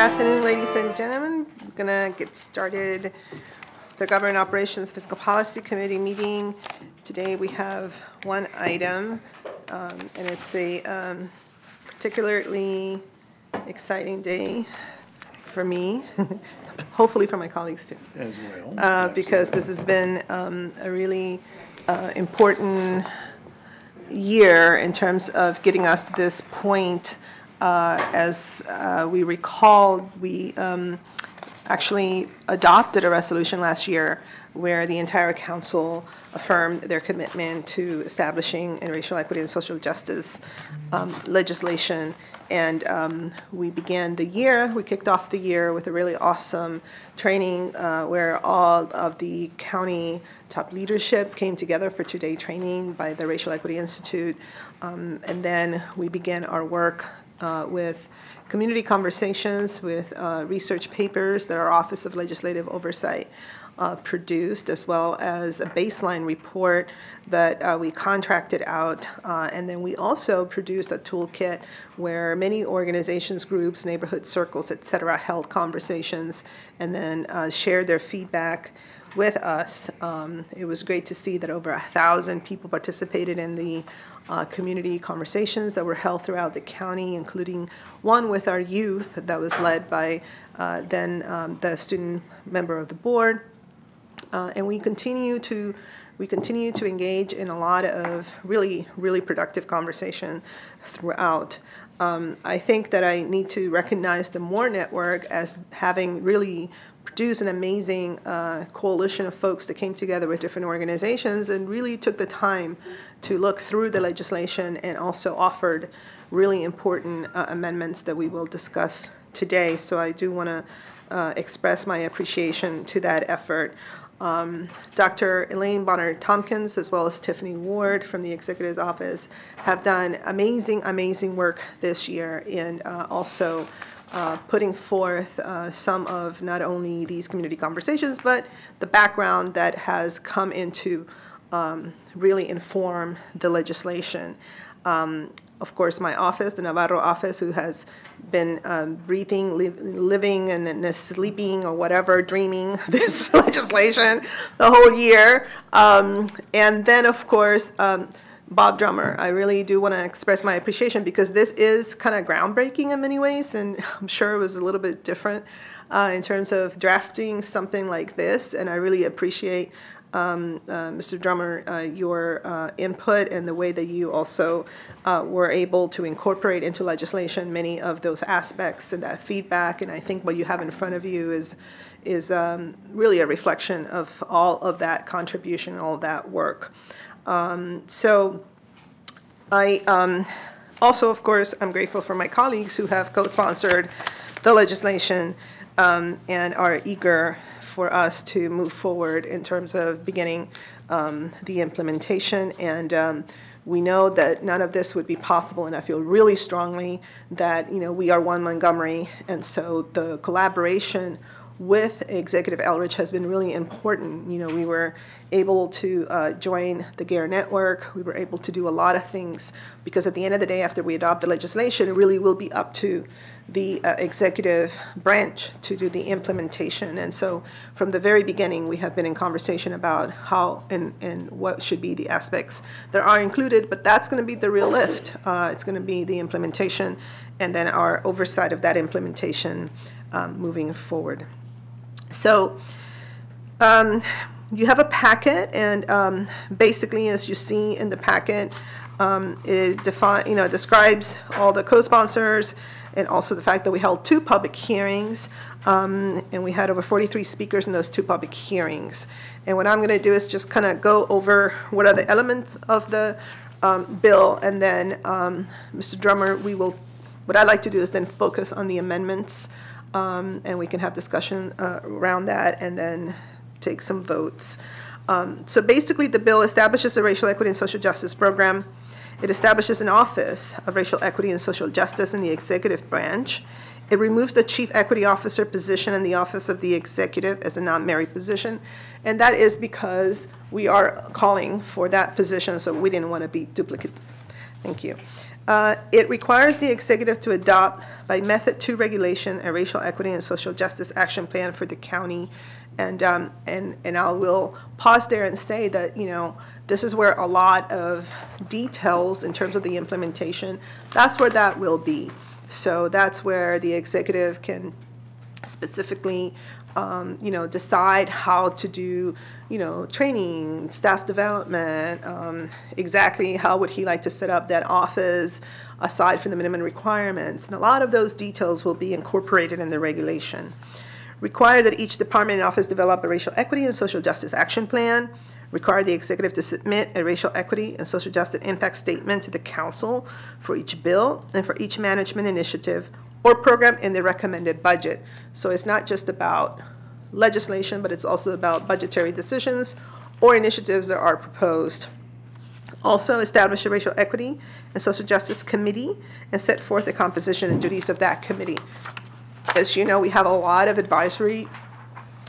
afternoon, ladies and gentlemen. We're going to get started the Government Operations Fiscal Policy Committee meeting. Today we have one item, and it's a particularly exciting day for me, hopefully for my colleagues too. As well. Because this has been a really important year in terms of getting us to this point. As we recall, we actually adopted a resolution last year where the entire council affirmed their commitment to establishing racial equity and social justice legislation. And we began the year, we kicked off the year with a really awesome training where all of the county top leadership came together for two-day training by the Racial Equity Institute. And then we began our work with community conversations, with research papers that our Office of Legislative Oversight produced, as well as a baseline report that we contracted out. And then we also produced a toolkit where many organizations, groups, neighborhood circles, et cetera, held conversations and then shared their feedback with us. It was great to see that over 1,000 people participated in the community conversations that were held throughout the county, including one with our youth that was led by then the student member of the board. And we continue to engage in a lot of really productive conversation throughout. I think that I need to recognize the Moore Network as having really produced an amazing coalition of folks that came together with different organizations and really took the time to look through the legislation and also offered really important amendments that we will discuss today. So I do want to express my appreciation to that effort. Dr. Elaine Bonner-Tompkins, as well as Tiffany Ward from the Executive's Office, have done amazing work this year in also putting forth some of not only these community conversations, but the background that has come into really inform the legislation. Of course, my office, the Navarro office, who has been breathing, living, and sleeping or whatever, dreaming this legislation the whole year. And then, of course, Bob Drummer. I really do want to express my appreciation because this is kind of groundbreaking in many ways, and I'm sure it was a little bit different in terms of drafting something like this, and I really appreciate Mr. Drummer, your input and the way that you also were able to incorporate into legislation many of those aspects and that feedback. And I think what you have in front of you is really a reflection of all of that contribution, all of that work. So I also, of course, I'm grateful for my colleagues who have co-sponsored the legislation and are eager for us to move forward in terms of beginning the implementation. And we know that none of this would be possible, and I feel really strongly that, we are one Montgomery, and so the collaboration with Executive Elridge has been really important. We were able to join the GARE network. We were able to do a lot of things because at the end of the day, after we adopt the legislation, it really will be up to the executive branch to do the implementation. And so from the very beginning, we have been in conversation about how and what should be the aspects that are included, but that's going to be the real lift. It's going to be the implementation and then our oversight of that implementation moving forward. So you have a packet, and basically, as you see in the packet, it describes all the co-sponsors and also the fact that we held 2 public hearings, and we had over 43 speakers in those 2 public hearings. And what I'm going to do is just kind of go over what are the elements of the bill, and then Mr. Drummer, what I'd like to do is then focus on the amendments. And we can have discussion around that and then take some votes. So basically, the bill establishes a racial equity and social justice program. It establishes an Office of Racial Equity and Social Justice in the executive branch. It removes the Chief Equity Officer position in the Office of the Executive as a non-married position. And that is because we are calling for that position, so we didn't want to be duplicative. Thank you. It requires the executive to adopt by Method 2 regulation a racial equity and social justice action plan for the county. And I will pause there and say that, you know, this is where a lot of details in terms of the implementation, that's where that will be. So that's where the executive can specifically you know, decide how to do, you know, training, staff development, exactly how would he like to set up that office aside from the minimum requirements. And a lot of those details will be incorporated in the regulation. Require that each department and office develop a racial equity and social justice action plan. Require the executive to submit a racial equity and social justice impact statement to the council for each bill and for each management initiative or program in the recommended budget. So it's not just about legislation, but it's also about budgetary decisions or initiatives that are proposed. Also, establish a racial equity and social justice committee and set forth the composition and duties of that committee. As you know, we have a lot of advisory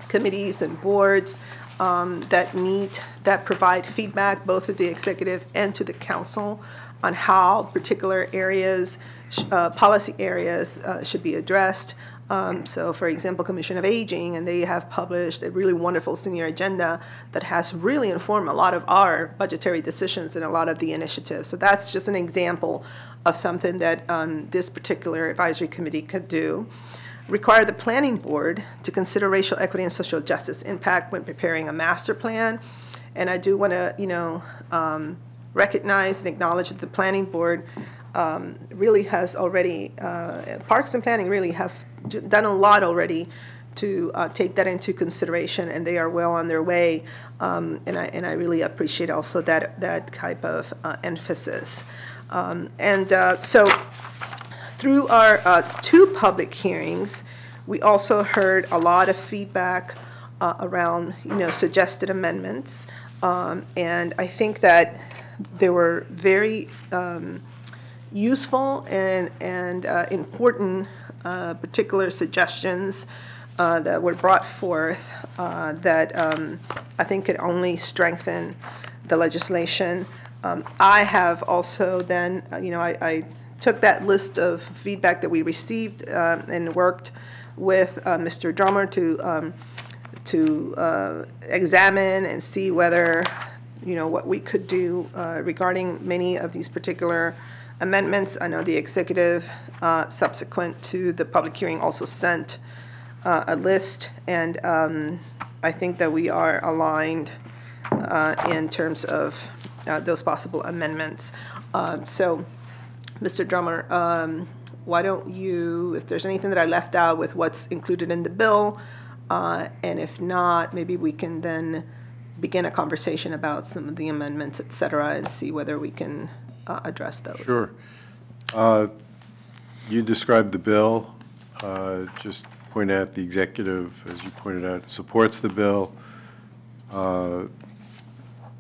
committees and boards that meet, that provide feedback both to the executive and to the council on how particular areas, policy areas should be addressed. So for example, Commission of Aging, and they have published a really wonderful senior agenda that has really informed a lot of our budgetary decisions and a lot of the initiatives. So that's just an example of something that this particular advisory committee could do. Require the planning board to consider racial equity and social justice impact when preparing a master plan. And I do want to, you know, recognize and acknowledge that the planning board really has already, Parks and Planning really have done a lot already to take that into consideration, and they are well on their way. And I really appreciate also that type of emphasis. So through our 2 public hearings, we also heard a lot of feedback around, you know, suggested amendments, and I think that they were very useful and important particular suggestions that were brought forth that I think could only strengthen the legislation. I have also then, you know, I took that list of feedback that we received and worked with Mr. Drummer to examine and see whether, you know, what we could do regarding many of these particular amendments. I know the executive, subsequent to the public hearing, also sent a list, and I think that we are aligned in terms of those possible amendments. So, Mr. Drummer, why don't you, if there's anything that I left out with what's included in the bill, and if not, maybe we can then begin a conversation about some of the amendments, et cetera, and see whether we can address those. Sure. You described the bill. Just point out the executive, as you pointed out, supports the bill.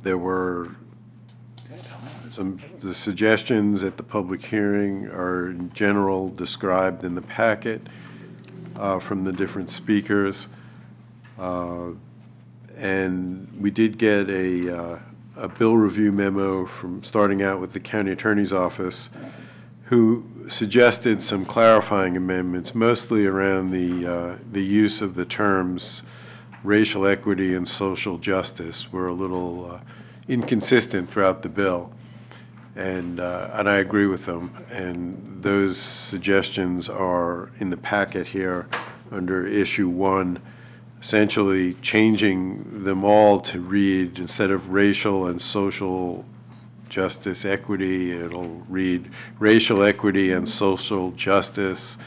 There were the suggestions at the public hearing are in general described in the packet from the different speakers. And we did get a bill review memo from starting out with the county attorney's office, who suggested some clarifying amendments, mostly around the use of the terms racial equity and social justice were a little inconsistent throughout the bill. And I agree with them. And those suggestions are in the packet here under issue 1, essentially changing them all to read, instead of racial and social justice equity, it'll read racial equity and social justice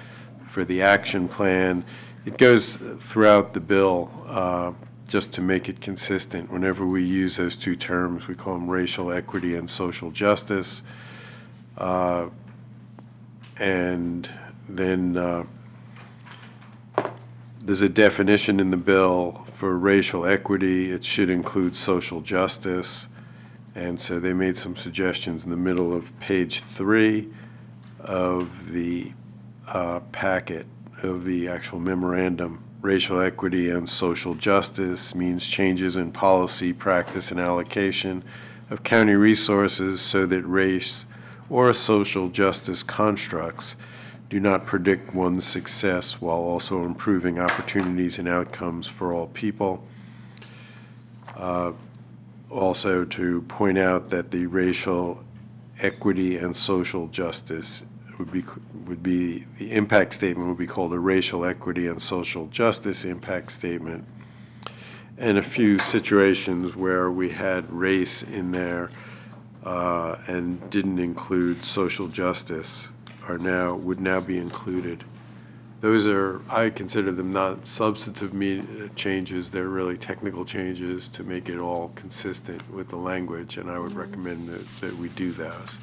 for the action plan. It goes throughout the bill just to make it consistent. Whenever we use those 2 terms, we call them racial equity and social justice. And then there's a definition in the bill for racial equity. It should include social justice. And so they made some suggestions in the middle of page 3 of the packet of the actual memorandum. Racial equity and social justice means changes in policy, practice, and allocation of county resources so that race or social justice constructs do not predict one's success while also improving opportunities and outcomes for all people. Also to point out that the racial equity and social justice would be the impact statement would be called a racial equity and social justice impact statement. And a few situations where we had race in there and didn't include social justice would now be included. Those are, I consider them not substantive changes, they're really technical changes to make it all consistent with the language, and I would recommend that we do those.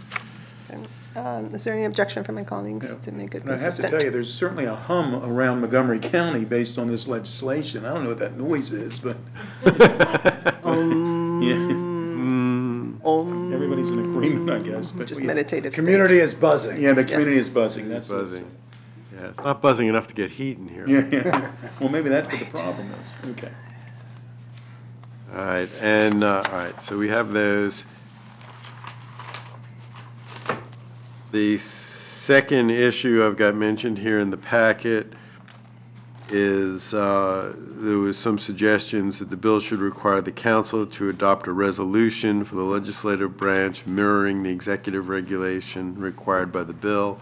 Is there any objection from my colleagues to make it consistent? I have to tell you, there's certainly a hum around Montgomery County based on this legislation. I don't know what that noise is, but everybody's in agreement, I guess. But just meditative community is buzzing. Yeah, the community is buzzing. That's buzzing. Yeah, it's not buzzing enough to get heat in here. Yeah. Well, maybe that's what the problem is. Okay. All right, and all right, so we have those. The second issue I've got mentioned here in the packet is there was some suggestions that the bill should require the council to adopt a resolution for the legislative branch mirroring the executive regulation required by the bill.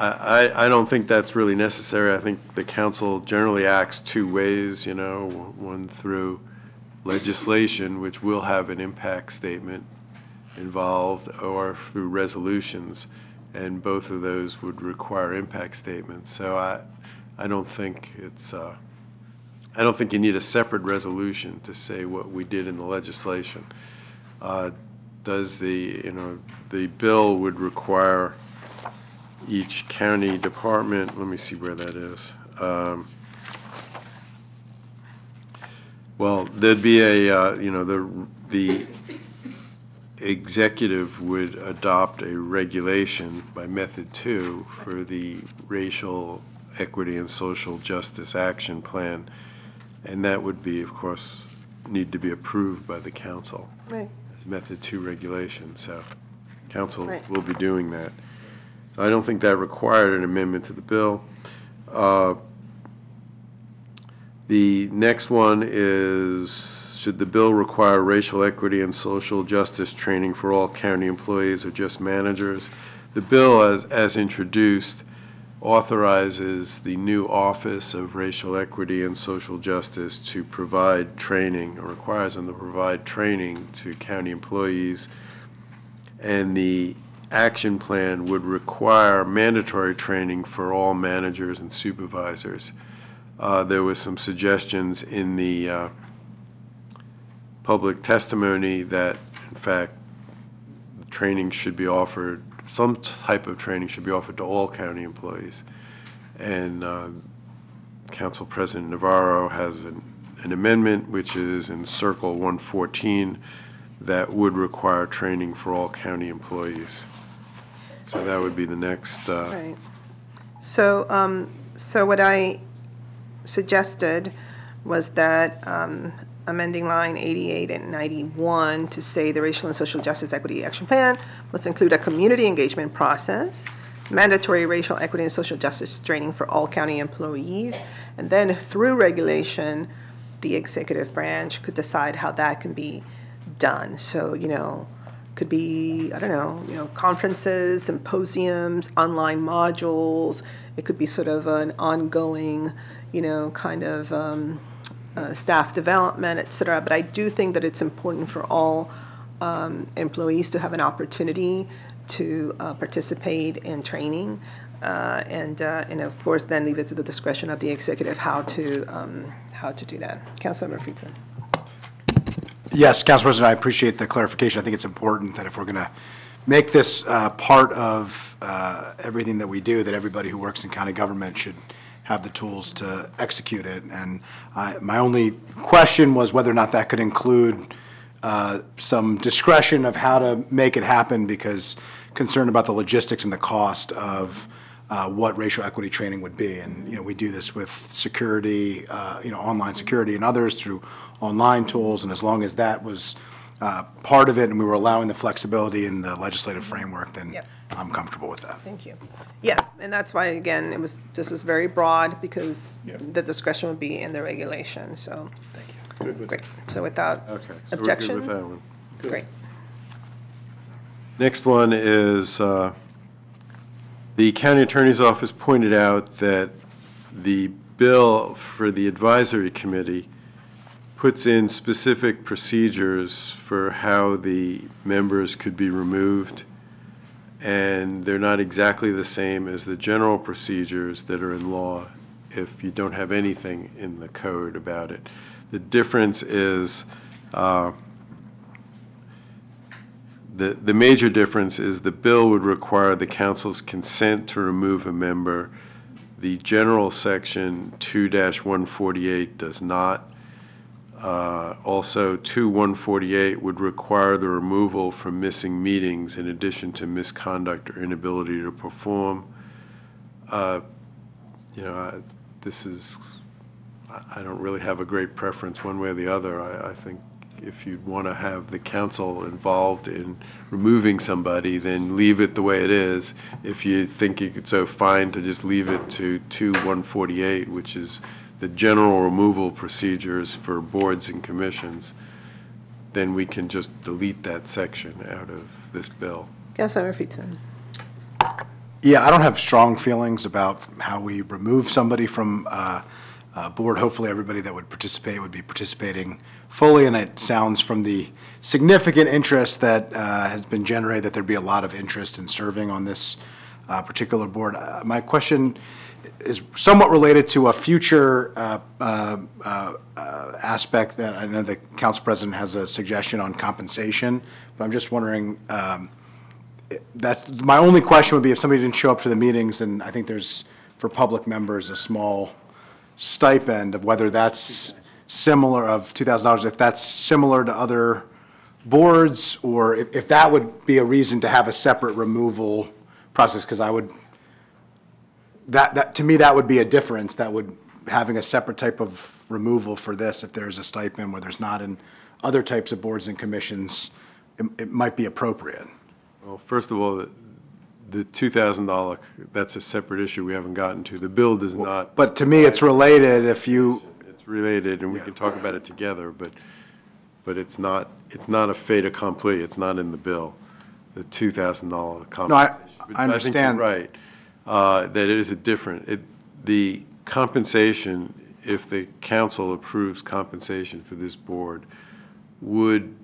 I don't think that's really necessary. I think the council generally acts two ways, you know, one through legislation, which will have an impact statement involved, or through resolutions, and both of those would require impact statements. So I don't think it's I don't think you need a separate resolution to say what we did in the legislation. The bill would require each county department, let me see where that is. Well, there'd be a, the executive would adopt a regulation by method 2 for the racial equity and social justice action plan, and that would be, of course, need to be approved by the council. Right. As method 2 regulation, so council will be doing that. I don't think that required an amendment to the bill. The next one is, should the bill require racial equity and social justice training for all county employees or just managers? The bill, as introduced, authorizes the new Office of Racial Equity and Social Justice to provide training, or requires them to provide training to county employees, and the action plan would require mandatory training for all managers and supervisors. There was some suggestions in the public testimony that, in fact, training should be offered, some type of training should be offered to all county employees. And Council President Navarro has an amendment, which is in Circle 114, that would require training for all county employees. So that would be the next. Right. So, so what I suggested was that amending line 88 and 91 to say the Racial and Social Justice Equity Action Plan must include a community engagement process, mandatory racial equity and social justice training for all county employees, and then through regulation, the executive branch could decide how that can be done. So, could be, I don't know, conferences, symposiums, online modules. It could be sort of an ongoing, kind of staff development, et cetera. But I do think that it's important for all employees to have an opportunity to participate in training, and of course then leave it to the discretion of the executive how to do that. Councilmember Friedson. Yes, Council President, I appreciate the clarification. I think it's important that if we're going to make this part of everything that we do, that everybody who works in county government should have the tools to execute it. And my only question was whether or not that could include some discretion of how to make it happen, because concerned about the logistics and the cost of what racial equity training would be. And, we do this with security, online security and others through online tools. And as long as that was part of it and we were allowing the flexibility in the legislative framework, then Yep. I'm comfortable with that. Thank you. Yeah, and that's why, again, this is very broad, because the discretion would be in the regulation, so. Thank you. Good with Great. So without Okay, so we're good objection? with that one. Great. Next one is, the county attorney's office pointed out that the bill for the advisory committee puts in specific procedures for how the members could be removed, and they're not exactly the same as the general procedures that are in law if you don't have anything in the code about it. The difference is, the major difference is the bill would require the council's consent to remove a member. The general section 2-148 does not. Also, 2-148 would require the removal from missing meetings in addition to misconduct or inability to perform. This is, I don't really have a great preference one way or the other. I think if you'd want to have the council involved in removing somebody, then leave it the way it is. If you think it's so fine to just leave it to 2-148, which is the general removal procedures for boards and commissions, then we can just delete that section out of this bill. Councilmember Feetson. Yeah, I don't have strong feelings about how we remove somebody from a board. Hopefully, everybody that would participate would be participating fully, and it sounds from the significant interest that has been generated that there'd be a lot of interest in serving on this particular board. My question is somewhat related to a future aspect that I know the council president has a suggestion on compensation, but I'm just wondering, that's my only question would be if somebody didn't show up to the meetings, and I think there's, for public members, a small stipend of whether that's similar, of $2,000, if that's similar to other boards, or if that would be a reason to have a separate removal process, because I would, that to me, that would be a difference, that would, having a separate type of removal for this, if there's a stipend where there's not in other types of boards and commissions, it might be appropriate. Well, first of all, the $2,000, that's a separate issue we haven't gotten to. The bill does not. But to me, it's related if you. It's related, and we can talk about it together, but it's not a fait accompli. It's not in the bill, the $2,000 compensation. No, I But understand. I think you're right, that it is a different, the compensation, if the council approves compensation for this board, would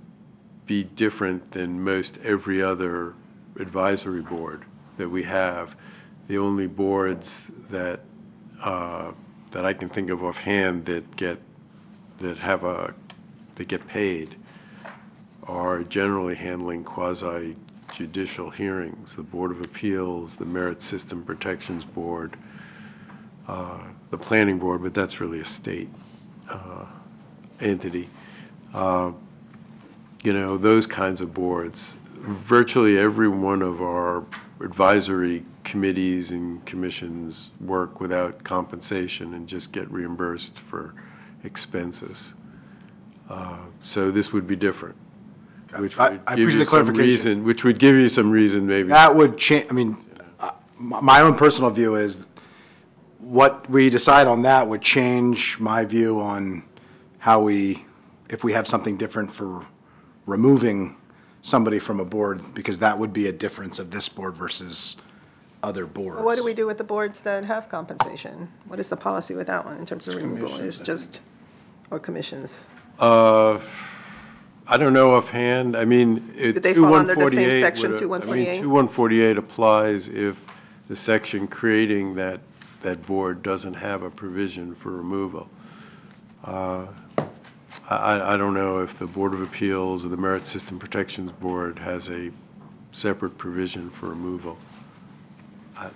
be different than most every other advisory board that we have. The only boards that I can think of offhand that get paid are generally handling quasi-judicial hearings, the Board of Appeals, the Merit System Protections Board, the Planning Board, but that's really a state entity. Those kinds of boards. Virtually every one of our advisory committees and commissions work without compensation and just get reimbursed for expenses. So this would be different, which I would give appreciate you the some clarification. reason, which would give you some reason maybe. That would change, I mean, my own personal view is what we decide on that would change my view on how if we have something different for removing somebody from a board, because that would be a difference of this board versus other boards. What do we do with the boards that have compensation? What is the policy with that one in terms of removal? Is just, or commissions? I don't know offhand. I mean, Did they fall under the same 2148 section, would- 2148? I mean, 2148 applies if the section creating that board doesn't have a provision for removal. I don't know if the Board of Appeals or the Merit System Protections Board has a separate provision for removal.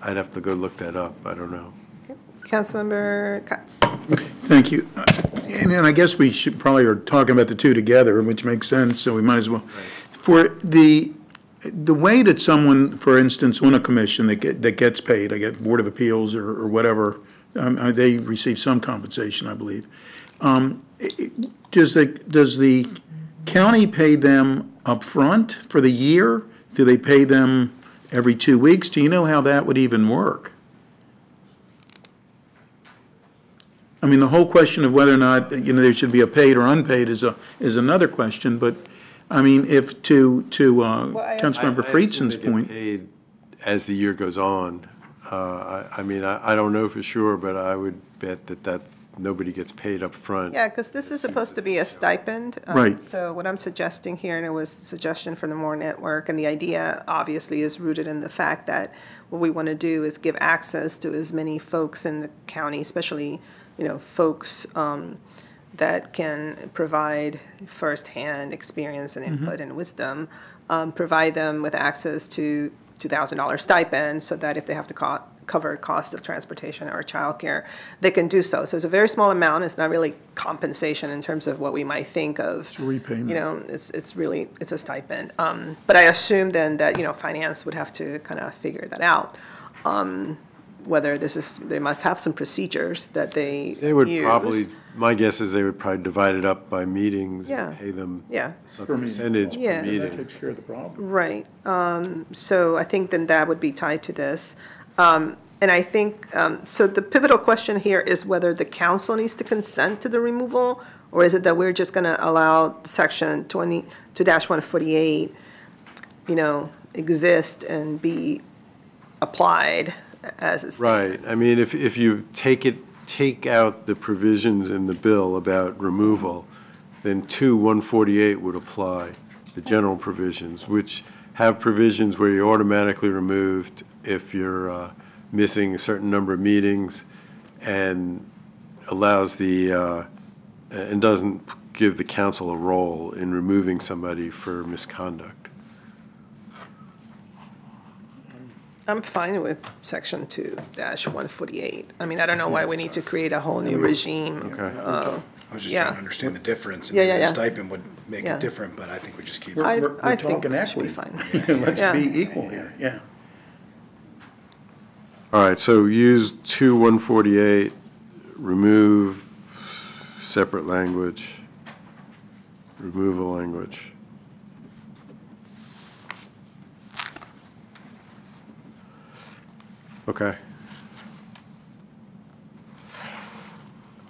I'd have to go look that up. I don't know. Councilmember Katz. Thank you. And I guess we should probably are talking about the two together, which makes sense, so we might as well. For the way that someone, for instance, on a commission that gets paid, I get Board of Appeals or whatever, they receive some compensation, I believe. Does the county pay them up front for the year? Do they pay them every 2 weeks? Do you know how that would even work? I mean, the whole question of whether or not, there should be a paid or unpaid is another question, but, I mean, if to Councilmember Friedson's point. Paid as the year goes on. I mean, I don't know for sure, but I would bet that nobody gets paid up front. Yeah, because this is supposed to be a stipend. Right. So what I'm suggesting here, and it was a suggestion from the Moore Network, and the idea obviously is rooted in the fact that what we want to do is give access to as many folks in the county, especially, folks that can provide firsthand experience and input and wisdom, provide them with access to $2,000 stipend so that if they have to cover cost of transportation or childcare, they can do so. So it's a very small amount. It's not really compensation in terms of what we might think of. It's a repayment. It's a stipend. But I assume then that, finance would have to kind of figure that out. Whether they must have some procedures that they would use. probably, my guess is they would probably divide it up by meetings and pay them a percentage per meeting. That takes care of the problem. Right. So I think then that would be tied to this. And I think, so the pivotal question here is whether the council needs to consent to the removal, or is it that we're just going to allow Section 22-148, exist and be applied as it stands? Right. I mean, if you take out the provisions in the bill about removal, then 2-148 would apply, the general provisions, which have provisions where you're automatically removed if you're missing a certain number of meetings, and allows and doesn't give the council a role in removing somebody for misconduct. I'm fine with Section 2-148. I mean, I don't know why we need to create a whole new regime. Okay. I was just trying to understand the difference, and Yeah. the stipend would make Yeah. it different, but I think we just keep. I We're think talking it should be equity. fine. Let's Yeah. be equal here, yeah. All right, so use 2-148, remove separate language, removal language. Okay.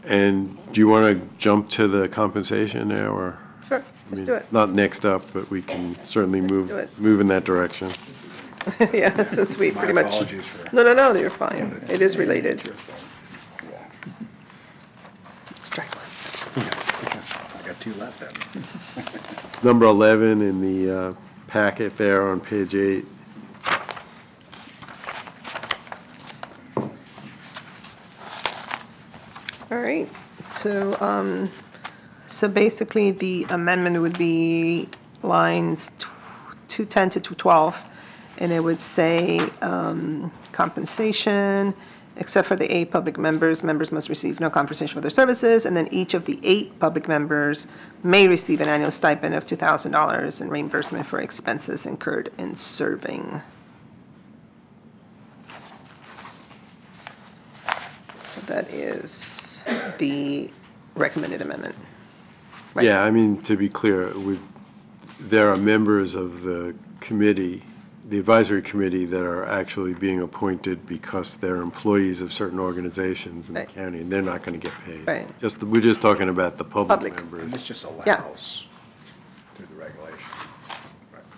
And do you want to jump to the compensation now, or? Sure, I let's mean, do it. not next up, but we can certainly do it. move in that direction. Yeah, since we pretty much. apologies for- No, you're fine. It is related. Strike one. I got two left then. Number 11 in the packet there on page 8. All right, so basically the amendment would be lines 210 to 212, and it would say compensation, except for the 8 public members must receive no compensation for their services, and then each of the 8 public members may receive an annual stipend of $2,000 in reimbursement for expenses incurred in serving. So that is the recommended amendment. Right. Yeah, I mean, to be clear, there are members of the committee, the advisory committee, that are actually being appointed because they're employees of certain organizations in the Right. county, and they're not going to get paid. Right. We're just talking about the public Public. And this members. just Yeah. allows through the regulation.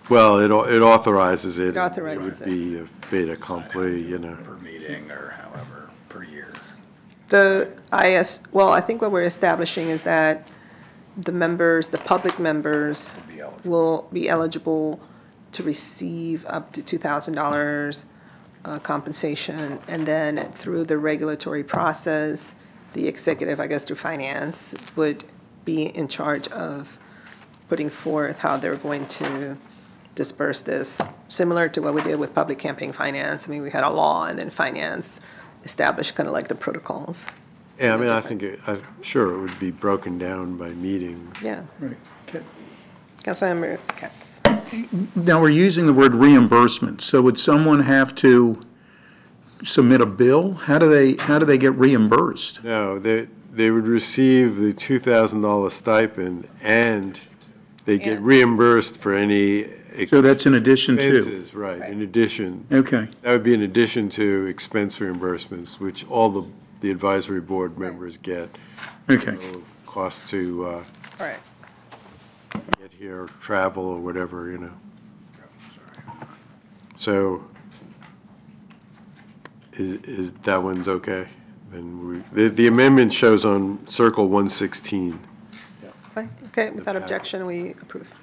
Well, it authorizes it. It authorizes It would be a fait accompli, Per meeting or however, per year. I think what we're establishing is that the public members Be eligible. will be eligible to receive up to $2,000 compensation, and then through the regulatory process, the executive, I guess through finance, would be in charge of putting forth how they're going to disperse this, similar to what we did with public campaign finance. I mean, we had a law, and then finance established kind of like the protocols. Yeah, I mean, I'm sure it would be broken down by meetings. Yeah. Right. Okay. Councilmember Katz. Now, we're using the word reimbursement, so would someone have to submit a bill? How do they get reimbursed? No, they would receive the $2,000 stipend and they get And- reimbursed for any So that's in addition to? expenses, right, in addition. Okay, That would be in addition to expense reimbursements, which all the advisory board members get. okay. So cost to All right. get here, travel or whatever, you know. So is that one's okay? Then the amendment shows on Circle 116. Fine. Okay, without objection, we approve.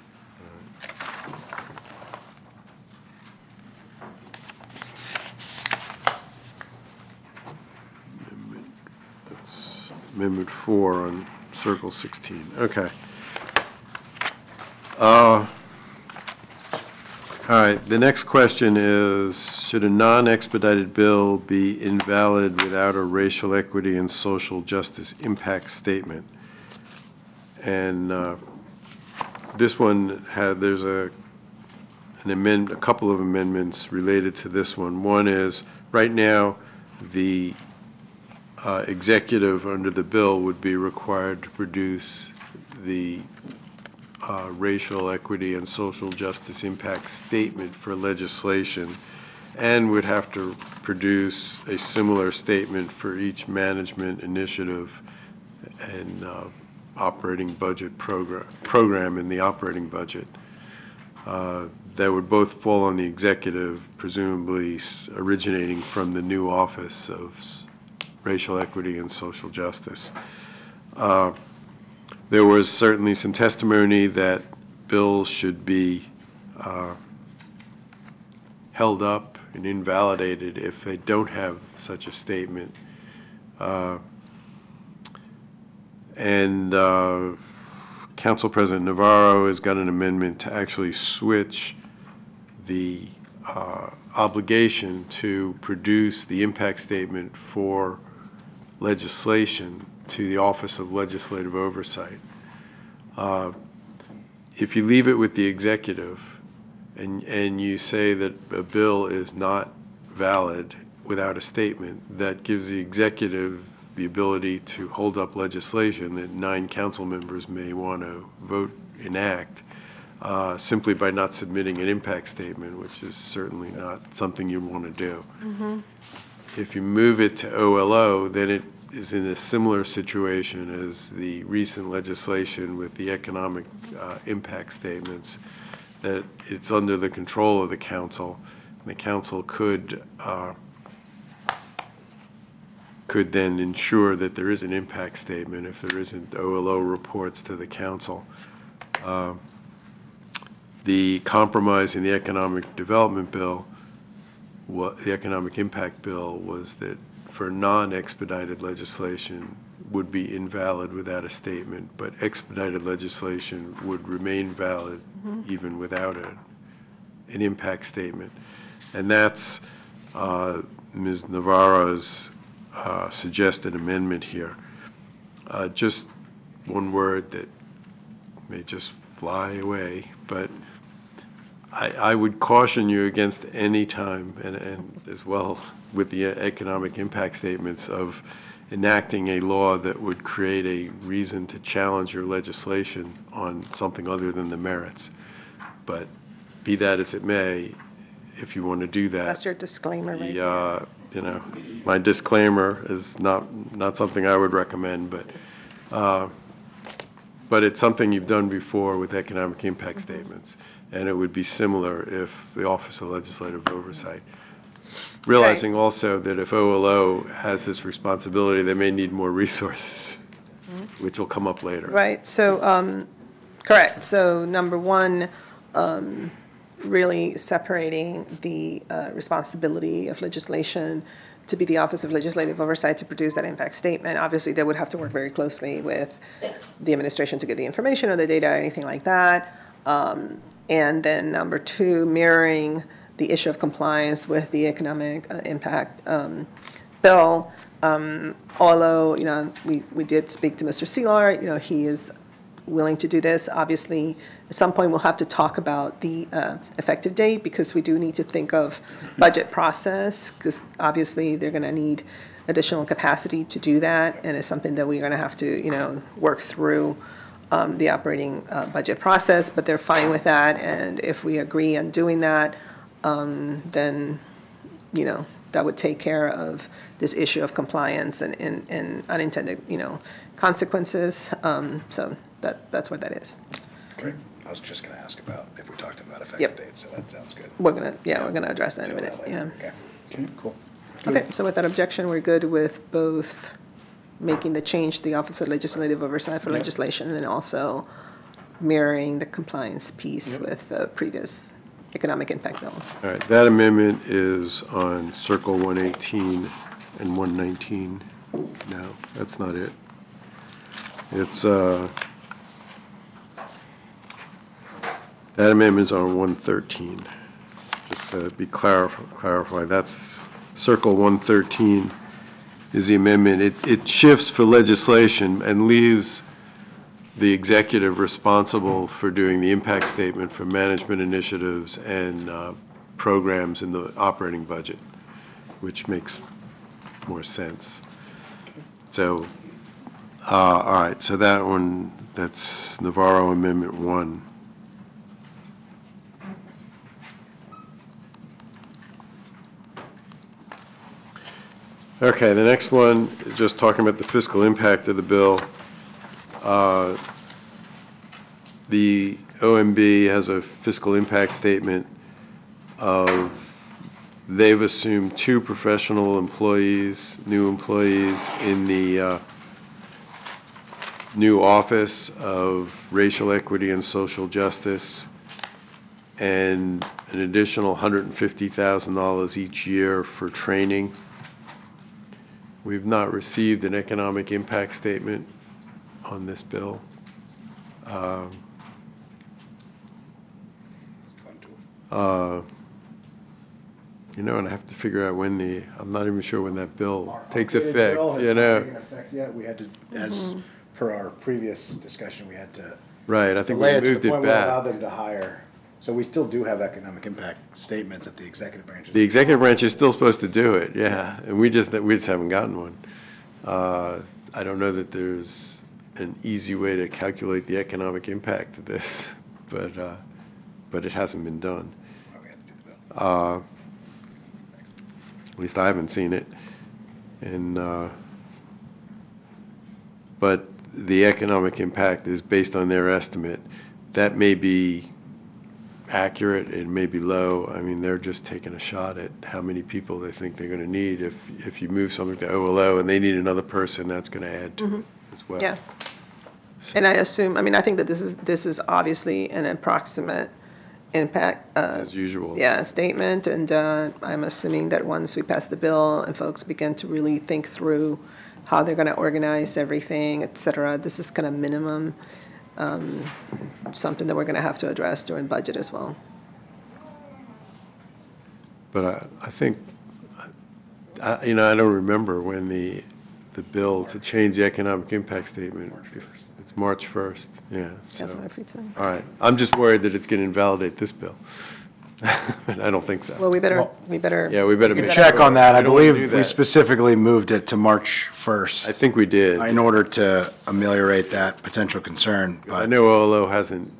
That's Amendment 4 on Circle 16. Okay. All right, the next question is, should a non-expedited bill be invalid without a racial equity and social justice impact statement? And this one there's a couple of amendments related to this one. One is, right now, the executive under the bill would be required to produce the racial equity and social justice impact statement for legislation, and would have to produce a similar statement for each management initiative and operating budget program in the operating budget. That would both fall on the executive, presumably originating from the new Office of Racial Equity and Social Justice. There was certainly some testimony that bills should be held up and invalidated if they don't have such a statement. And Council President Navarro has got an amendment to actually switch the obligation to produce the impact statement for legislation to the Office of Legislative Oversight. If you leave it with the executive and you say that a bill is not valid without a statement, that gives the executive the ability to hold up legislation that 9 council members may want to vote enact simply by not submitting an impact statement, which is certainly not something you want to do. If you move it to OLO, then it is in a similar situation as the recent legislation with the economic impact statements, that it's under the control of the council. The council could then ensure that there is an impact statement if there isn't OLO reports to the council. The compromise in the economic development bill, the economic impact bill, was that for non-expedited legislation would be invalid without a statement, but expedited legislation would remain valid even without an impact statement. And that's Ms. Navarro's suggested amendment here. Just one word that may just fly away, but I would caution you against any time, and as well with the economic impact statements, of enacting a law that would create a reason to challenge your legislation on something other than the merits. But be that as it may, if you want to do that. That's your disclaimer right there. You know, my disclaimer is not something I would recommend, but it's something you've done before with economic impact statements, and it would be similar if the Office of Legislative Oversight. Realizing also that if OLO has this responsibility, they may need more resources, which will come up later. Right, so, correct. So number one, really separating the responsibility of legislation to be the Office of Legislative Oversight to produce that impact statement. Obviously, they would have to work very closely with the administration to get the information or the data or anything like that. And then number two, mirroring the issue of compliance with the economic impact bill. Although, you know, we did speak to Mr. Seelar, you know, he is willing to do this. Obviously, at some point, we'll have to talk about the effective date, because we do need to think of budget process, because obviously they're going to need additional capacity to do that, and it's something that we're going to have to, you know, work through the operating budget process, but they're fine with that. And if we agree on doing that, then, you know, that would take care of this issue of compliance and unintended, you know, consequences. So that's what that is. Great. I was just going to ask about if we talked about effective Yep. dates, so that sounds good. We're gonna address that in a Deal minute. with that later. Yeah. Okay, cool. Okay, so with that objection, we're good with both making the change to the Office of Legislative Oversight for legislation and then also mirroring the compliance piece with the previous economic impact bill. All right, that amendment is on Circle 118 and 119. No, that's not it. It's, that amendment's on 113. Just to be clarified, that's Circle 113 is the amendment. It shifts for legislation and leaves the executive responsible for doing the impact statement for management initiatives and programs in the operating budget, which makes more sense. So, all right, so that one, that's Navarro Amendment 1. Okay, the next one, just talking about the fiscal impact of the bill. The OMB has a fiscal impact statement of, they've assumed 2 professional employees, new employees in the new Office of Racial Equity and Social Justice, and an additional $150,000 each year for training. We've not received an economic impact statement on this bill. You know, and I have to figure out when I'm not even sure when that bill takes effect, you know. Taken effect yet. We had to, as per our previous discussion, we had to Right, I think we delay it to moved the it point where we allowed back. them to hire. So we still do have economic impact statements at the executive branch. The executive branch is still supposed to do it, yeah, and we just haven't gotten one. I don't know that there's an easy way to calculate the economic impact of this, but it hasn't been done. Oh, we had to do the bill. At least I haven't seen it. And, but the economic impact is based on their estimate. That may be accurate, it may be low. I mean, they're just taking a shot at how many people they think they're going to need. If you move something to OLO and they need another person, that's going to add to it as well. Yeah. And I assume, I mean, I think that this is obviously an approximate impact. As usual. Yeah, statement, and I'm assuming that once we pass the bill and folks begin to really think through how they're going to organize everything, et cetera, this is kind of minimum, something that we're going to have to address during budget as well. But I think, you know, I don't remember when the bill to change the economic impact statement. It's March 1st, yeah. So. Councilmember Friedson. All right. I'm just worried that it's going to invalidate this bill. But I don't think so. Well, we better. Yeah, we better We make can check sure. on that. I don't wanna do believe we that. specifically moved it to March 1st. I think we did. In order to ameliorate that potential concern. I But know OLO hasn't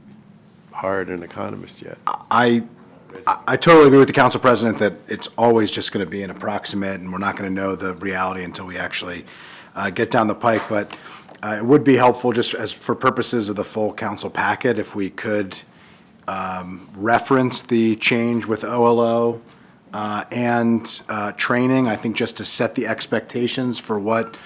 hired an economist yet. I totally agree with the council president that it's always just going to be an approximate, and we're not going to know the reality until we actually get down the pike. But it would be helpful, just as for purposes of the full council packet, if we could reference the change with OLO and training, I think just to set the expectations for what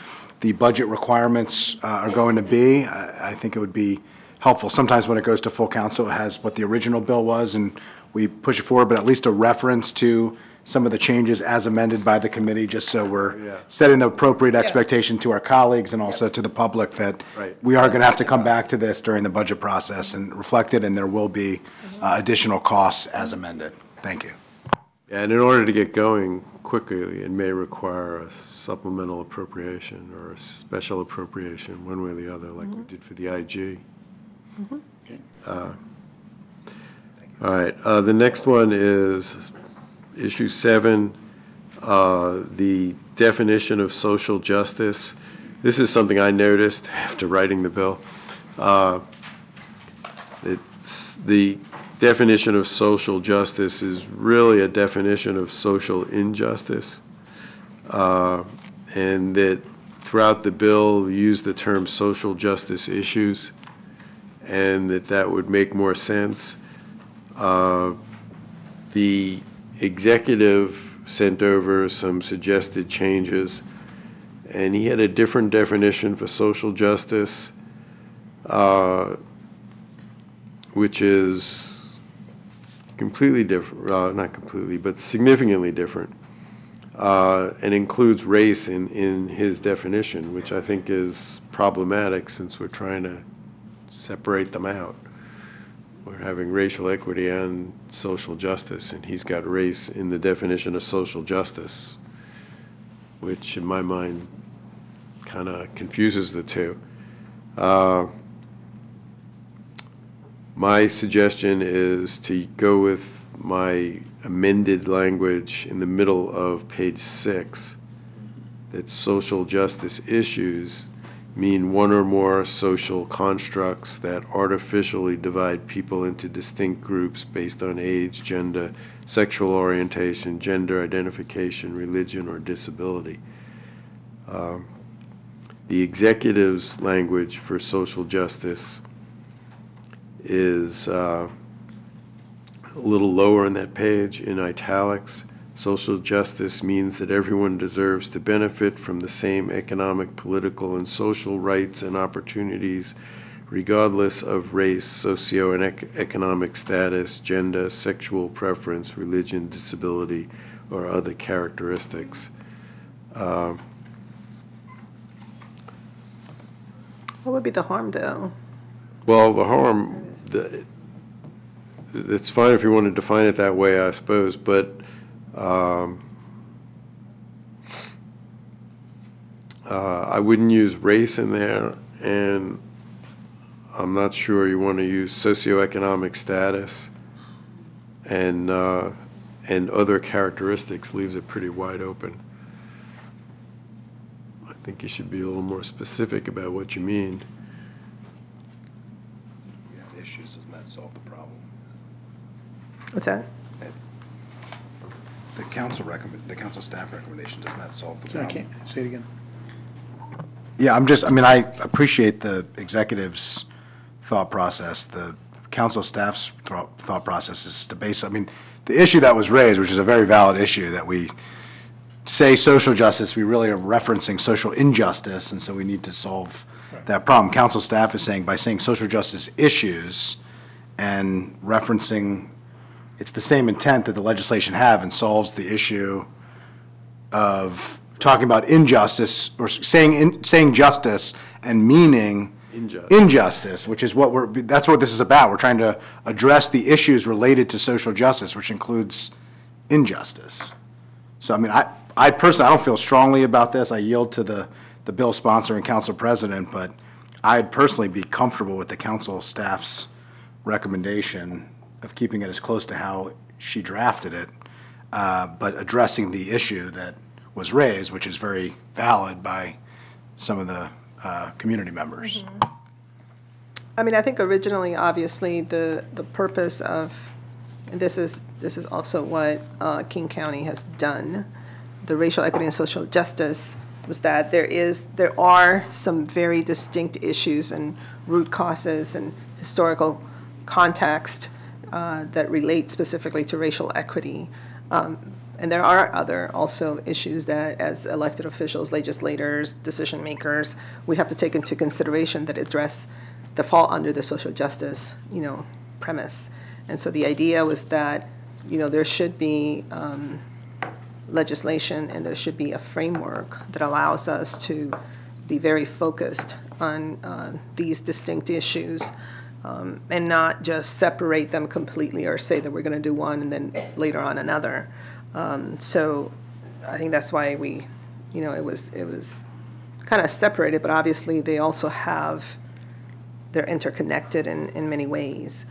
the budget requirements are going to be. I think it would be helpful. Sometimes when it goes to full council, it has what the original bill was, and we push it forward, but at least a reference to some of the changes as amended by the committee, just so we're setting the appropriate expectation to our colleagues and also to the public that Right. we are going to have to come back to this during the budget process and reflect it, and there will be additional costs as amended. Thank you. And in order to get going quickly, it may require a supplemental appropriation or a special appropriation, one way or the other, like we did for the IG. All right, the next one is issue 7, the definition of social justice. This is something I noticed after writing the bill. the definition of social justice is really a definition of social injustice, and that throughout the bill use the term social justice issues, and that would make more sense. The executive sent over some suggested changes, and he had a different definition for social justice, which is completely different, not completely, but significantly different, and includes race in his definition, which I think is problematic since we're trying to separate them out. We're having racial equity and social justice, and he's got race in the definition of social justice, which in my mind kind of confuses the two. My suggestion is to go with my amended language in the middle of page 6, that social justice issues mean one or more social constructs that artificially divide people into distinct groups based on age, gender, sexual orientation, gender identification, religion, or disability. The executive's language for social justice is a little lower in that page in italics. Social justice means that everyone deserves to benefit from the same economic, political, and social rights and opportunities, regardless of race, socio and economic status, gender, sexual preference, religion, disability, or other characteristics. What would be the harm, though? Well, the harm, it's fine if you want to define it that way, I suppose, but I wouldn't use race in there, and I'm not sure you want to use socioeconomic status, and other characteristics leaves it pretty wide open. I think you should be a little more specific about what you mean. Yeah, issues, doesn't that solve the problem? What's that? The council staff recommendation, doesn't that solve the Sorry, I problem? can't, say it again. Yeah, I appreciate the executive's thought process. The council staff's thought process is to base, the issue that was raised, which is a very valid issue, that we say social justice, we really are referencing social injustice, and so we need to solve that problem. Council staff is saying, by saying social justice issues and referencing, it's the same intent that the legislation have and solves the issue of talking about injustice, or saying justice and meaning injustice, which is that's what this is about. We're trying to address the issues related to social justice, which includes injustice. So, I personally, I don't feel strongly about this. I yield to the bill sponsor and council president, but I'd personally be comfortable with the council staff's recommendation of keeping it as close to how she drafted it, but addressing the issue that was raised, which is very valid by some of the community members. Mm-hmm. I think originally, obviously, the purpose of, and this is also what King County has done, the racial equity and social justice, was that there are some very distinct issues and root causes and historical context that relate specifically to racial equity. And there are other also issues that, as elected officials, legislators, decision makers, we have to take into consideration that fall under the social justice, premise. And so the idea was that, there should be legislation and there should be a framework that allows us to be very focused on these distinct issues. And not just separate them completely or say that we're going to do one and then later on another. So I think that's why it was kind of separated, but obviously they're interconnected in many ways.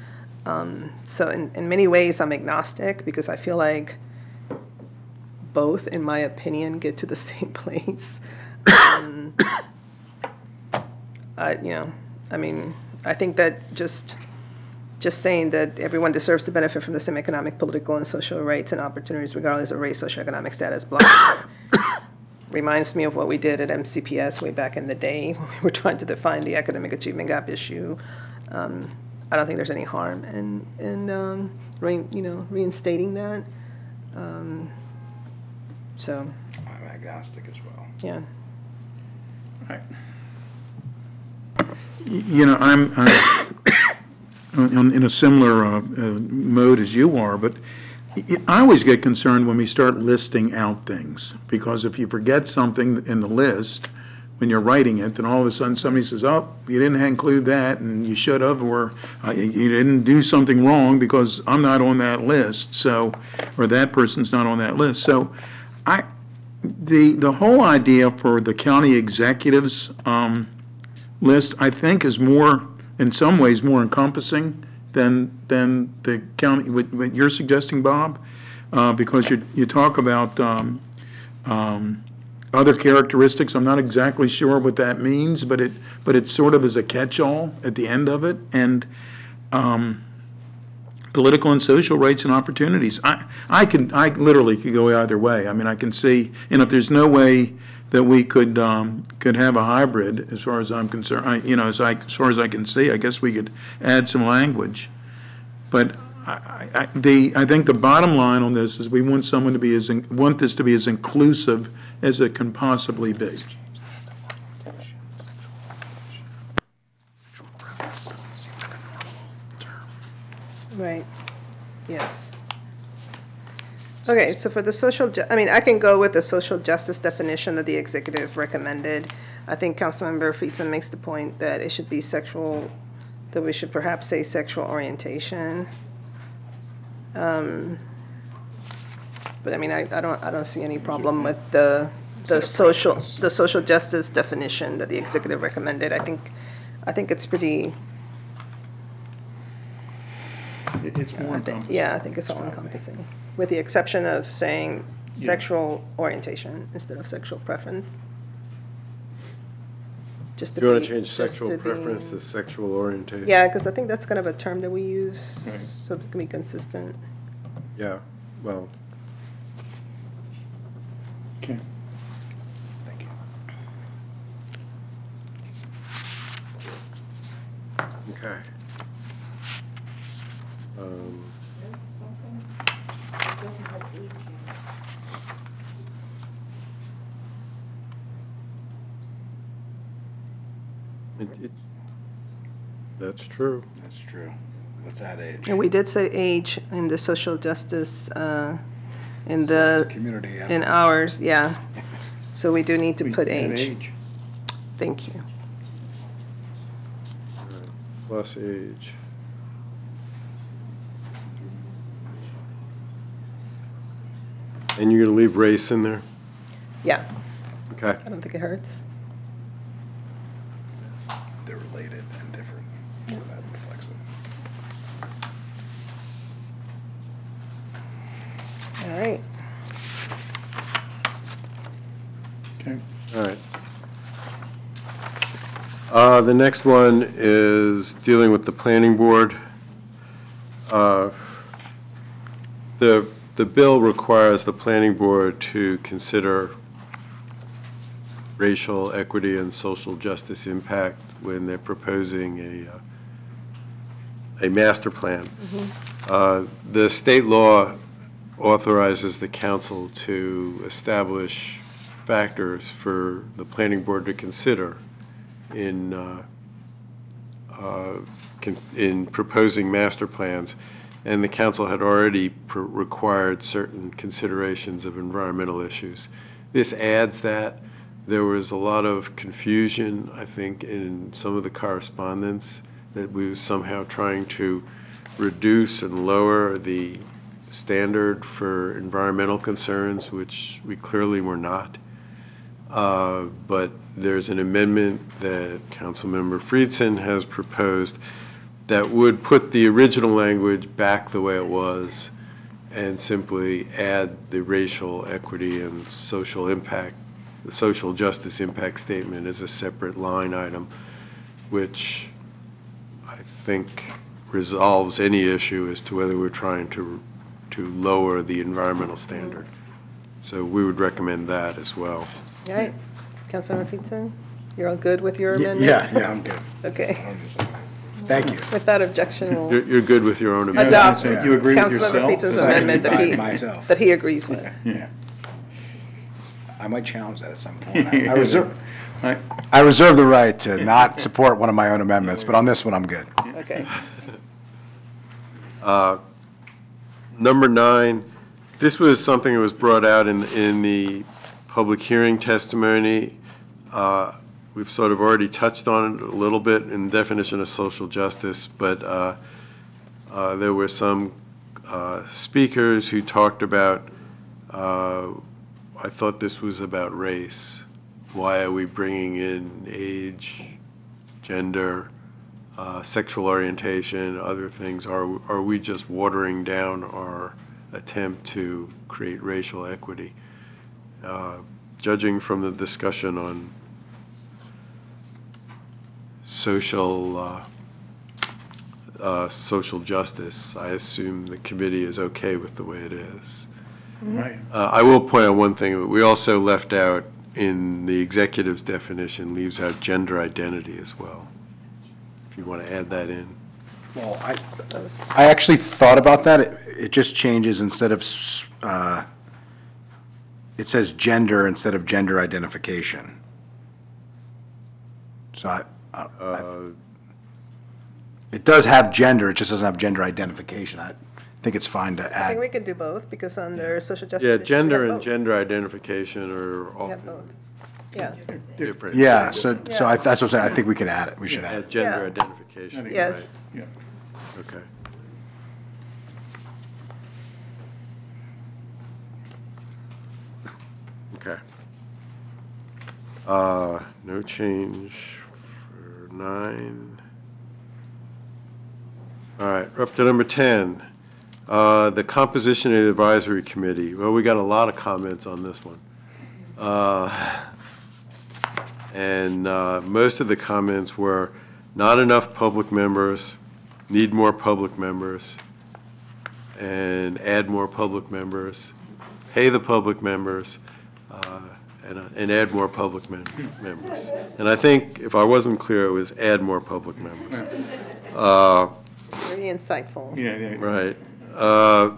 So in many ways I'm agnostic because I feel like both, in my opinion, get to the same place. I think that just just saying that everyone deserves to benefit from the same economic, political, and social rights and opportunities regardless of race, socioeconomic status, blah, blah, blah. Reminds me of what we did at MCPS way back in the day when we were trying to define the academic achievement gap issue. I don't think there's any harm in reinstating that. So. I'm agnostic as well. Yeah. Right. You know, I'm in a similar mode as you are, but I always get concerned when we start listing out things, because if you forget something in the list when you're writing it, then all of a sudden somebody says, oh, you didn't include that, and you should have, or you didn't do something wrong because I'm not on that list, so, or that person's not on that list. So the whole idea for the county executives list, I think, is more, in some ways, more encompassing than the county, what you're suggesting, Bob, because you talk about other characteristics. I'm not exactly sure what that means, but it sort of is a catch-all at the end of it, and political and social rights and opportunities. I literally could go either way. I mean, I can see, and if there's no way that we could have a hybrid, as far as I'm concerned, as far as I can see, I guess we could add some language. But I think the bottom line on this is we want someone to be want this to be as inclusive as it can possibly be. Right, yes. Okay, so for the I can go with the social justice definition that the executive recommended. I think Councilmember Friedson makes the point that it should be that we should perhaps say sexual orientation. But I mean, I don't see any problem with the social justice definition that the executive recommended. I think it's pretty. It's more encompassing. Yeah, I think it's all encompassing, with the exception of saying sexual orientation instead of sexual preference. Just to You want to change sexual preference to sexual orientation? Yeah, because I think that's kind of a term that we use, Right. so it can be consistent. Yeah, well, Okay. Thank you. okay. That's true. That's true. Let's add age. And we did say age in the social justice, in It's the, a community effort. in ours, yeah. So we do need to put Add age. Thank you. All right. Plus age. And you're going to leave race in there? Yeah, Okay. I don't think it hurts. They're related and different, so that reflects that. All right. Okay. All right. The next one is dealing with the planning board. The bill requires the planning board to consider racial equity and social justice impact when they're proposing a master plan. The state law authorizes the council to establish factors for the planning board to consider in proposing master plans, and the council had already required certain considerations of environmental issues. This adds that. There was a lot of confusion, I think, in some of the correspondence that we were somehow trying to reduce and lower the standard for environmental concerns, which we clearly were not. But there's an amendment that Councilmember Friedson has proposed that would put the original language back the way it was and simply add the racial equity and social impact, the social justice impact statement as a separate line item, which I think resolves any issue as to whether we're trying to lower the environmental standard. So we would recommend that as well. All right. Councilmember Feetson, you're all good with your amendment? Yeah, I'm good. Okay. Thank you. Without objection, we'll You're good with your own amendment? adopt You agree with Councilmember yourself? Feetson's amendment Myself. that he agrees with. Yeah. I might challenge that at some point. I reserve the right to not support one of my own amendments, but on this one, I'm good. Okay. Number 9, this was something that was brought out in the public hearing testimony. We've sort of already touched on it a little bit in definition of social justice, but there were some speakers who talked about, I thought this was about race. Why are we bringing in age, gender, sexual orientation, other things? Are we just watering down our attempt to create racial equity? Judging from the discussion on social justice, I assume the committee is okay with the way it is. Right. I will point out one thing. We also left out in the executive's definition, leaves out gender identity as well. If you want to add that in. Well, I actually thought about that. It just changes instead of, it says gender instead of gender identification. So it does have gender, it just doesn't have gender identification. I think it's fine to I think add. we could do both because under social justice. Yeah, issues, we gender have and both. gender identification are We have often both. Yeah. different. Yeah, so that's what I'm saying. I think we can add it. We should add Add it. gender Yeah. identification. Yes. Yeah. Right. Okay. Okay. No change for 9. All right, we're up to number 10. The composition of the advisory committee. Well, we got a lot of comments on this one. And most of the comments were not enough public members, need more public members, and add more public members, pay the public members, and add more public members. And I think, if I wasn't clear, it was add more public members. Very insightful. Yeah. Right.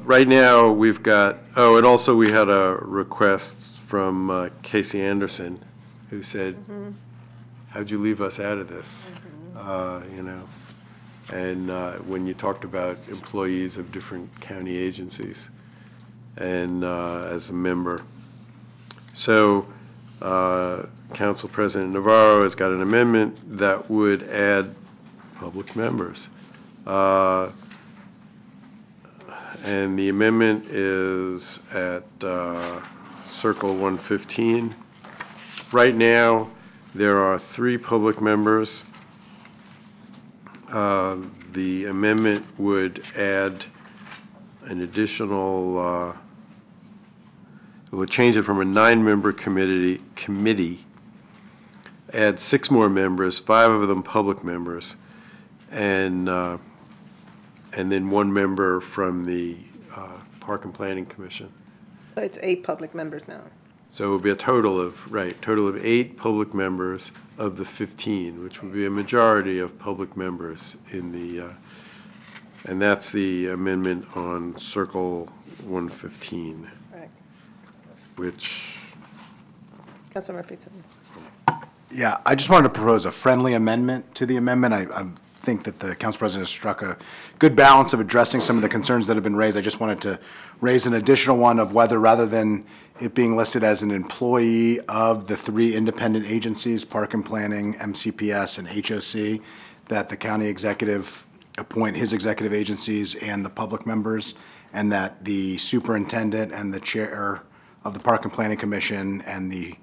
Right now, we've got, and also we had a request from Casey Anderson, who said, how'd you leave us out of this? And when you talked about employees of different county agencies and as a member. So Council President Navarro has got an amendment that would add public members. And the amendment is at Circle 115. Right now, there are 3 public members. The amendment would add an additional, it would change it from a 9-member committee, add 6 more members, 5 of them public members, and then 1 member from the Park and Planning Commission. So it's 8 public members now. So it would be a total of 8 public members of the 15, which would be a majority of public members in the, and that's the amendment on Circle 115, Correct. which, Councilmember Feetson. Yeah, I just wanted to propose a friendly amendment to the amendment. I think that the council president has struck a good balance of addressing some of the concerns that have been raised. I just wanted to raise an additional one of whether, rather than it being listed as an employee of the 3 independent agencies, Park and Planning, MCPS, and HOC, that the county executive appoint his executive agencies and the public members, and that the superintendent and the chair of the Park and Planning Commission and the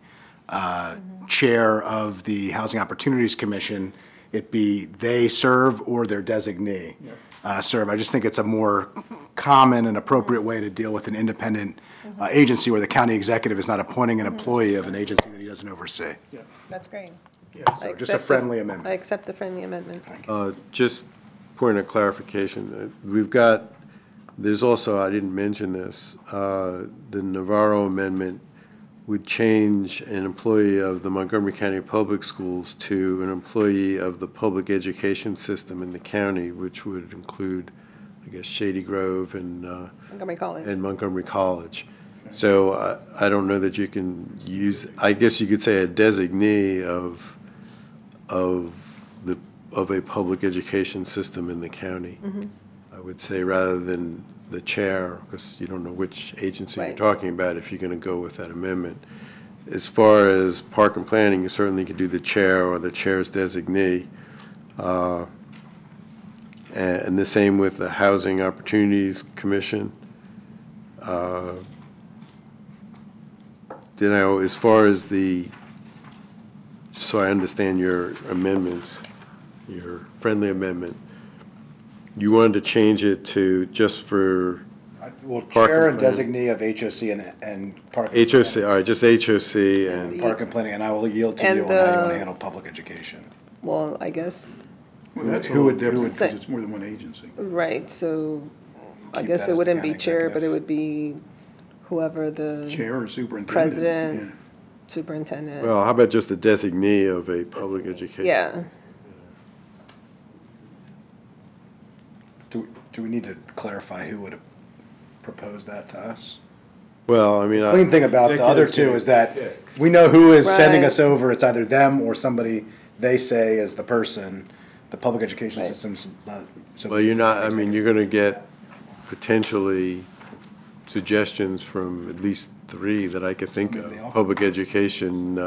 chair of the Housing Opportunities Commission, it be they serve or their designee serve. I just think it's a more common and appropriate way to deal with an independent agency where the county executive is not appointing an employee of an agency that he doesn't oversee. That's great. So just a friendly amendment. I accept the friendly amendment. just point of clarification. We've got, there's also, I didn't mention this, the Navarro amendment would change an employee of the Montgomery County Public Schools to an employee of the public education system in the county, which would include, I guess, Shady Grove and Montgomery College. And Montgomery College. So I don't know that you can use, I guess you could say a designee of a public education system in the county. I would say, rather than the chair, because you don't know which agency you're Right. talking about if you're going to go with that amendment. As far as park and planning, you certainly could do the chair or the chair's designee. And the same with the Housing Opportunities Commission. You know, as far as the, so I understand your amendments, your friendly amendment, you wanted to change it to just for Well, Park chair and and planning. designee of HOC and park. and HOC, planning. all right, just HOC and, Park and planning, and I will yield to And you on how you want the- to handle public education. Well, I guess, Well, that's a Who little would- different Say- because it's more than one agency. right, so I Keep guess that it as the wouldn't be county chair, but executive. it would be whoever the Chair or superintendent. president, superintendent. well, how about just the designee of a public education? Yeah, Do we need to clarify who would have proposed that to us? Well, I mean. Clean thing about the other two is that we know who is sending us Right. over. It's either them or somebody they say is the person. The public education Right. system's not. So Well, you're not, I mean, you're going to get potentially suggestions from at least 3 that I could think of. Public education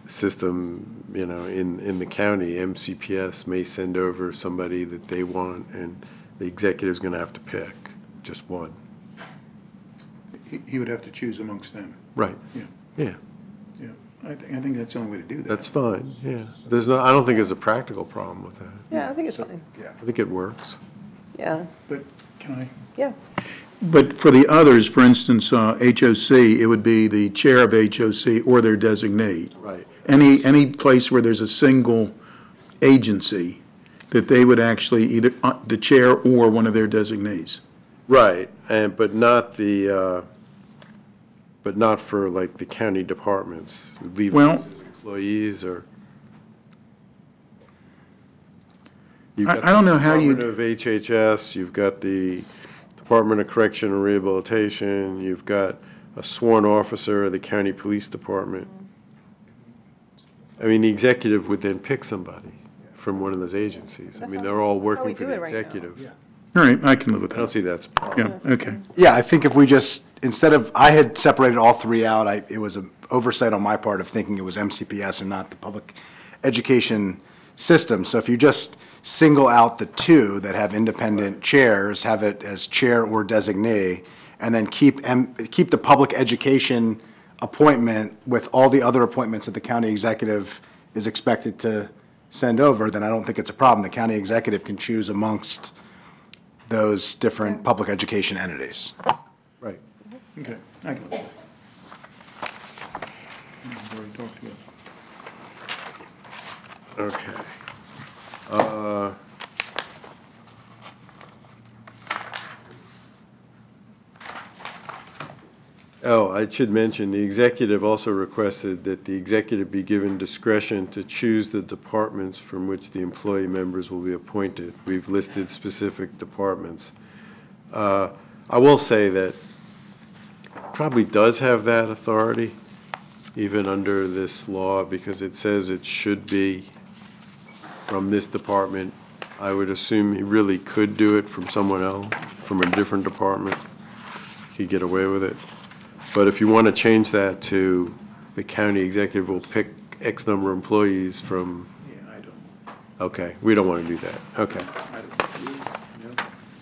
system, you know, in the county, MCPS may send over somebody that they want, and the executive's going to have to pick just one. He would have to choose amongst them. Right. Yeah, Yeah, yeah. I think that's the only way to do that. that's fine, yeah. There's no, I don't think there's a practical problem with that. yeah, I think it's fine, Yeah. I think it works. yeah, But can I? yeah. But for the others, for instance, HOC, it would be the chair of HOC or their designee. Right. Any place where there's a single agency, that they would actually either, the chair or one of their designees. Right, but not the, but not for like the county departments, leave Well- it as employees or. I don't know how you- Department of HHS, you've got the Department of Correction and Rehabilitation, you've got a sworn officer of the county police department. I mean, the executive would then pick somebody from one of those agencies. I mean, they're all That's how we working for do the it right now. executive. All right, I can live with I don't that. see that's a problem. Yeah, okay. Yeah, I think if we just, instead of, I had separated all 3 out, it was an oversight on my part of thinking it was MCPS and not the public education system. So if you just single out the 2 that have independent chairs, have it as chair or designee, and then keep the public education appointment with all the other appointments that the county executive is expected to send over, then I don't think it's a problem. The county executive can choose amongst those different public education entities. Right. Okay, I can live with that. I've already talked to you. Okay. Oh, I should mention, the executive also requested that the executive be given discretion to choose the departments from which the employee members will be appointed. We've listed specific departments. I will say that probably does have that authority, even under this law, because it says it should be from this department. I would assume he really could do it from someone else, from a different department. He'd get away with it. But if you want to change that to the county executive will pick X number of employees from, Yeah, I don't, okay, we don't want to do that. Okay. I don't.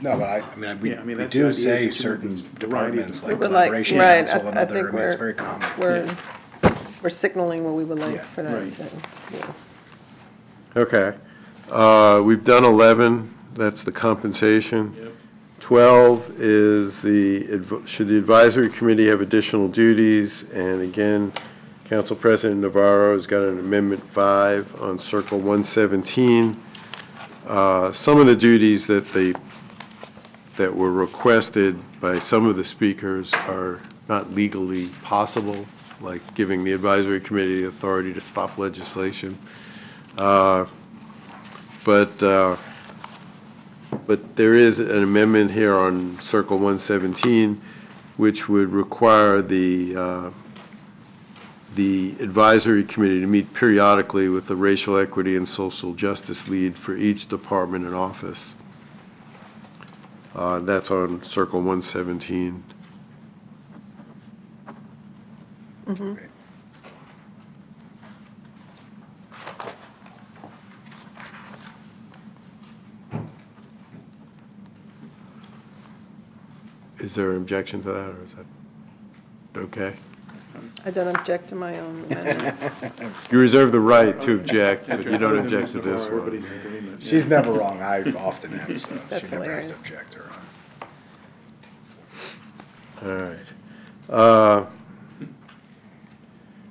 No, but we Yeah, I mean, we that's do the idea, say is to certain variety of departments, like We would like- collaboration right, council and I other, think I mean, it's we're- very common. We're signaling what we would like Yeah, for that right. to, yeah. Okay. We've done 11, that's the compensation. 12 is should the advisory committee have additional duties? And again, Council President Navarro has got an Amendment 5 on Circle 117. some of the duties that were requested by some of the speakers are not legally possible, like giving the advisory committee the authority to stop legislation. But there is an amendment here on Circle 117, which would require the advisory committee to meet periodically with the racial equity and social justice lead for each department and office. That's on Circle 117. Mm-hmm. Is there an objection to that, or is that okay? I don't object to my own amendment. You reserve the right to object, but you don't object to this one. Everybody's in agreement. She's never wrong, I often am, so That's she never has to hilarious. object her on. All right.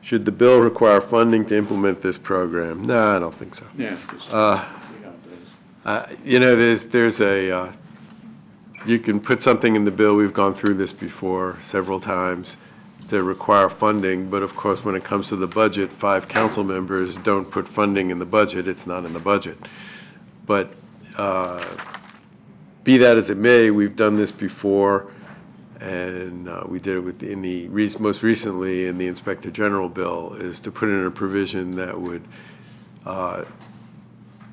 Should the bill require funding to implement this program? No, I don't think so. Yeah. You know, there's a, you can put something in the bill, we've gone through this before several times, to require funding, but of course, when it comes to the budget, 5 council members don't put funding in the budget, it's not in the budget. But be that as it may, we've done this before, and we did it most recently in the Inspector General bill, is to put in a provision that would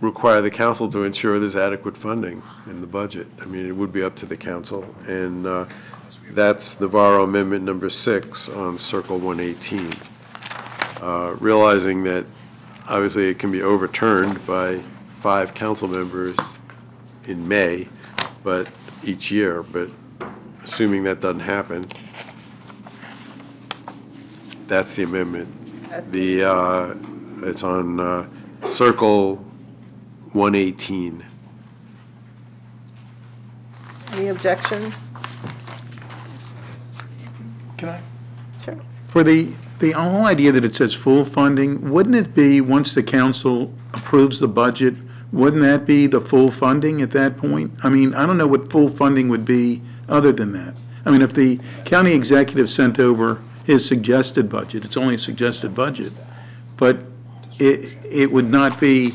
require the council to ensure there's adequate funding in the budget. I mean, it would be up to the council, and that's Navarro Amendment number 6 on Circle 118. Realizing that obviously it can be overturned by 5 council members in May, but each year, but assuming that doesn't happen, that's the amendment. It's on Circle 118. Any objection? Can I? Sure. For the whole idea that it says full funding, wouldn't it be, once the council approves the budget, wouldn't that be the full funding at that point? I mean, I don't know what full funding would be other than that. I mean, if the county executive sent over his suggested budget, it's only a suggested budget, but it would not be,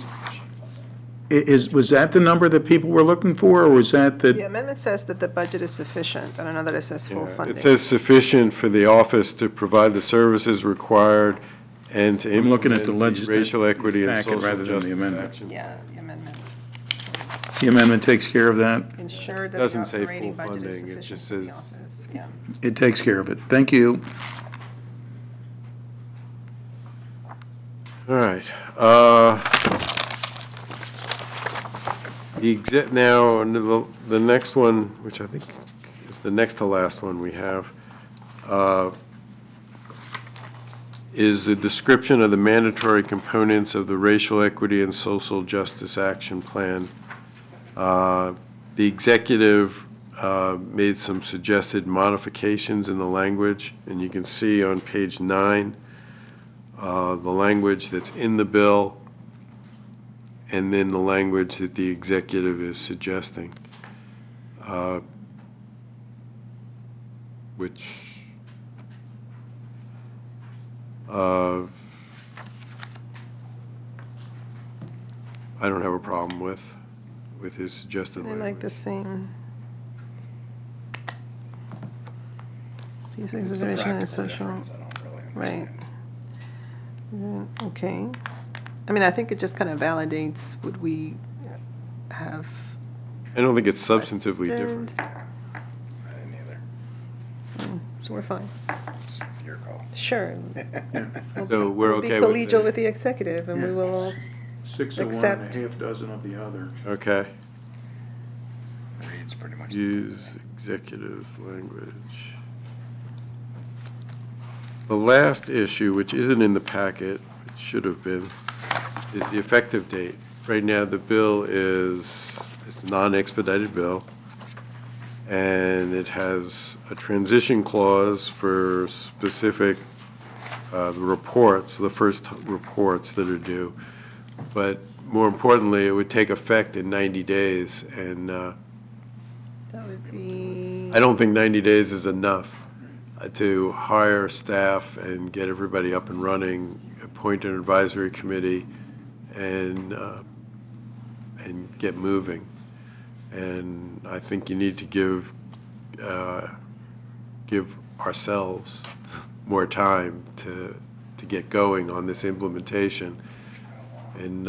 was that the number that people were looking for, or was that The amendment says that the budget is sufficient. I don't know that it says full funding. It says sufficient for the office to provide the services required and to I'm looking at implement the racial equity and packet social rather than the justice amendment. action. Yeah, the amendment. The amendment takes care of that? Ensure that the Doesn't say operating full budget is funding, it sufficient just for the says- office. Yeah. It takes care of it. Thank you. All right. Now, the next one, which I think is the next to last one we have, is the description of the mandatory components of the Racial Equity and Social Justice Action Plan. The executive made some suggested modifications in the language, and you can see on page 9 the language that's in the bill, and then the language that the executive is suggesting, which I don't have a problem with his suggested I language. like the same. These exhibition and social, right. Okay. I mean, I think it just kind of validates what we have. I don't think it's substantively different. listed. I didn't either. So we're fine. It's your call. Sure. So we're We'll be okay with collegial it? with the executive, and we will, 6 of one Accept. and a half dozen of the other. Okay. Reads pretty much. Use executive's language. The last issue, which isn't in the packet, it should have been, is the effective date. Right now, the bill it's a non-expedited bill, and it has a transition clause for specific reports, the first reports that are due. But more importantly, it would take effect in 90 days, and That would be, I don't think 90 days is enough to hire staff and get everybody up and running, appoint an advisory committee, and get moving. And I think you need to give ourselves more time to get going on this implementation. And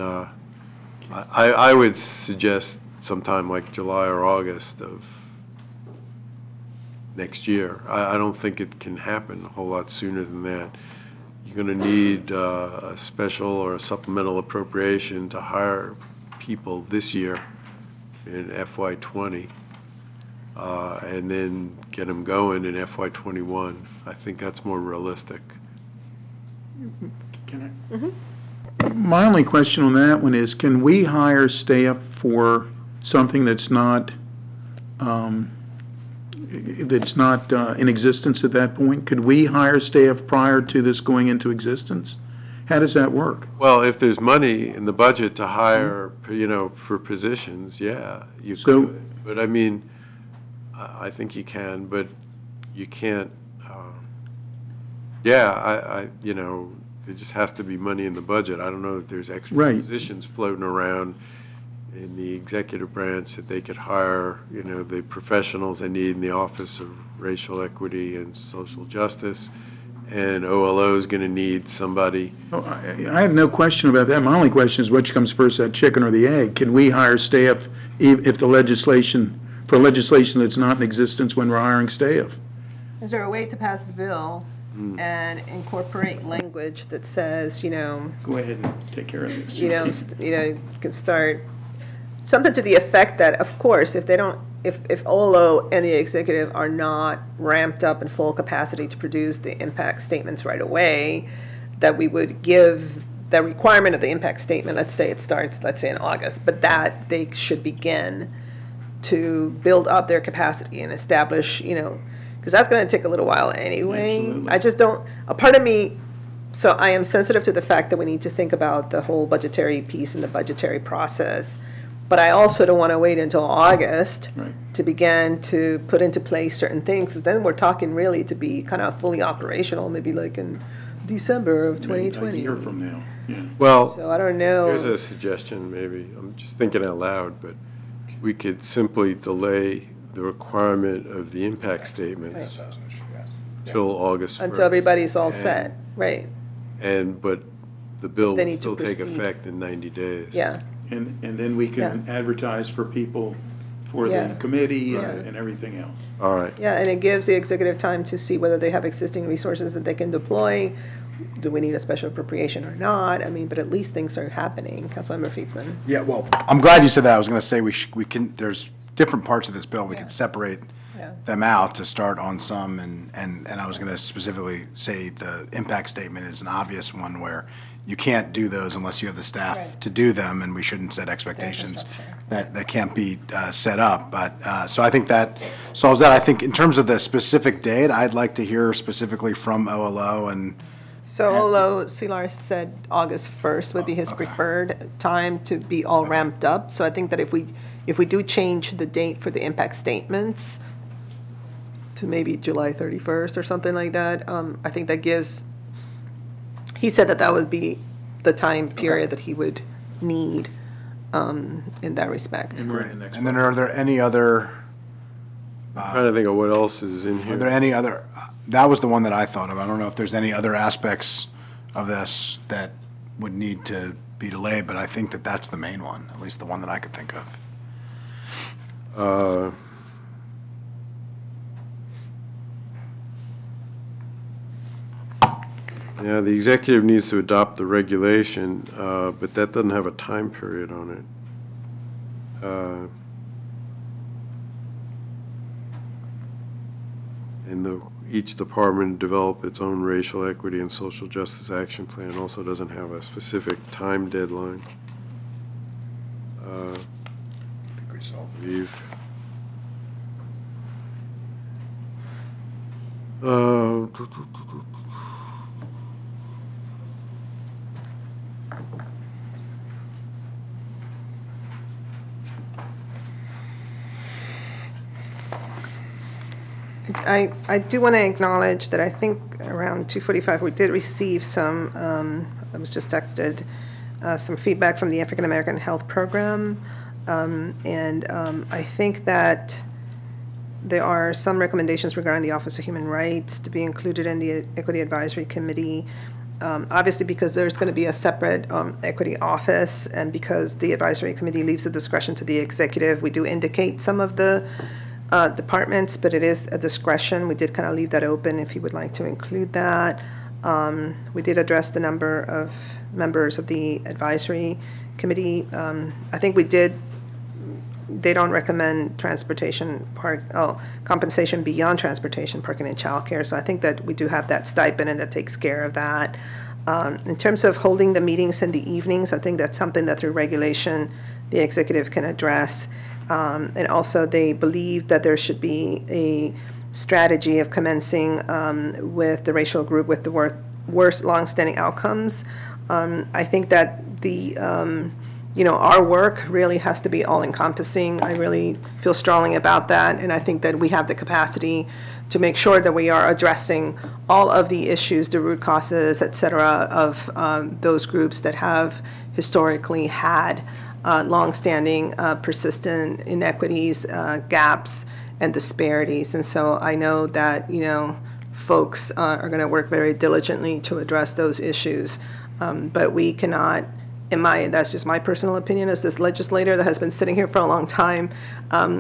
I would suggest sometime like July or August of next year. I don't think it can happen a whole lot sooner than that. You're going to need a special or a supplemental appropriation to hire people this year in FY20, and then get them going in FY21. I think that's more realistic. Can I? My only question on that one is, can we hire staff for something that's not in existence at that point? Could we hire staff prior to this going into existence? How does that work? Well, if there's money in the budget to hire, for positions, yeah, you So- could. But I mean, I think you can, but you can't, there just has to be money in the budget. I don't know that there's extra Right. positions floating around in the executive branch that they could hire, the professionals they need in the Office of Racial Equity and Social Justice. And OLO is going to need somebody. Oh, I have no question about that. My only question is which comes first, that chicken or the egg? Can we hire staff if the legislation that's not in existence when we're hiring staff? is there a way to pass the bill and incorporate language that says, Go ahead and take care of this. you can start, something to the effect that, of course, if OLO and the executive are not ramped up in full capacity to produce the impact statements right away, that we would give the requirement of the impact statement, let's say it starts, let's say in August, but that they should begin to build up their capacity and establish, because that's going to take a little while anyway. Absolutely. I just don't, a part of me, so I am sensitive to the fact that we need to think about the whole budgetary piece and the budgetary process. But I also don't want to wait until August Right. to begin to put into place certain things, because then we're talking really to be kind of fully operational, maybe like in December of 2020. A year from now, yeah. Well, So I don't know. here's a suggestion, maybe. I'm just thinking out loud, but we could simply delay the requirement of the impact statements till August 1st. Until everybody's all And- set, right, But the bill They will need to still take proceed. effect in 90 days. yeah. And then we can advertise for people for the Yeah. committee Yeah. and everything else. All right. Yeah, and it gives the executive time to see whether they have existing resources that they can deploy. Do we need a special appropriation or not? I mean, but at least things are happening. Councilmember Feetson. Yeah, well, I'm glad you said that. I was going to say we can, there's different parts of this bill. We Yeah. could separate Yeah. them out to start on some, and I was going to specifically say the impact statement is an obvious one where you can't do those unless you have the staff Right. to do them, and we shouldn't set expectations Infrastructure. that can't be set up. But, so I think that solves that. I think in terms of the specific date, I'd like to hear specifically from OLO and, So although CLR said August 1st would be his preferred time to be all ramped up, so I think that if we do change the date for the impact statements to maybe July 31st or something like that, I think that gives, he said that would be the time period that he would need in that respect. And we're in the next and then are there any other, I'm trying to think of what else is in are there here. any other, that was the one that I thought of. I don't know if there's any other aspects of this that would need to be delayed, but I think that that's the main one, at least the one that I could think of. Yeah, the executive needs to adopt the regulation, but that doesn't have a time period on it. And each department develop its own racial equity and social justice action plan, also doesn't have a specific time deadline. I think we solved it. We've, I do want to acknowledge that I think around 2:45, we did receive some, I was just texted, some feedback from the African American Health Program. I think that there are some recommendations regarding the Office of Human Rights to be included in the Equity Advisory Committee. Obviously, because there's going to be a separate equity office, and because the advisory committee leaves the discretion to the executive, we do indicate some of the departments, but it is a discretion. We did kind of leave that open if you would like to include that. We did address the number of members of the advisory committee. I think we did. They don't recommend compensation beyond transportation, parking, and childcare. So I think that we do have that stipend, and that takes care of that. In terms of holding the meetings in the evenings, I think that's something that through regulation the executive can address. And also they believe that there should be a strategy of commencing with the racial group with the worst longstanding outcomes. I think that our work really has to be all-encompassing. I really feel strongly about that, and I think that we have the capacity to make sure that we are addressing all of the issues, the root causes, et cetera, of those groups that have historically had longstanding, persistent inequities, gaps, and disparities. And so I know that, folks are going to work very diligently to address those issues, but we cannot, that's just my personal opinion as this legislator that has been sitting here for a long time,